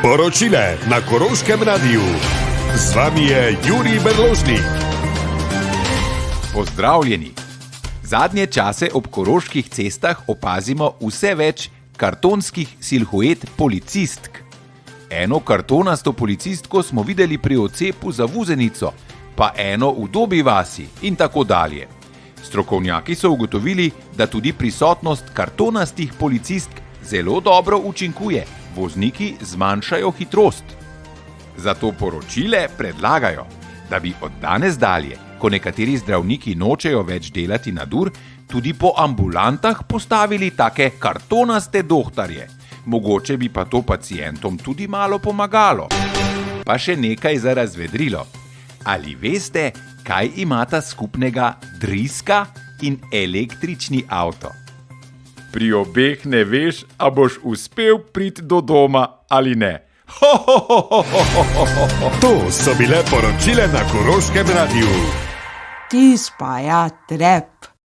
Poročile na Koroškem radiju. Z vami je Jurij Berložnik. Pozdravljeni! Zadnje čase ob koroških cestah opazimo vse več kartonskih silhuet policistk. Eno kartonasto policistko smo videli pri odcepu za Vuzenico, pa eno v Dobi vasi in tako dalje. Strokovnjaki so ugotovili, da tudi prisotnost kartonastih policistk zelo dobro učinkuje, vozniki zmanjšajo hitrost. Zato poročile predlagajo, da bi od danes dalje, ko nekateri zdravniki nočejo več delati nadur, tudi po ambulantah postavili take kartonaste dohtarje. Mogoče bi pa to pacientom tudi malo pomagalo. Pa še nekaj za razvedrilo. Ali veste, kaj imata skupnega driska in električni avto? Pri obeh ne veš, a boš uspel priti do doma ali ne. To so bile poročile na Koroškem radiju. Ti spaja trep.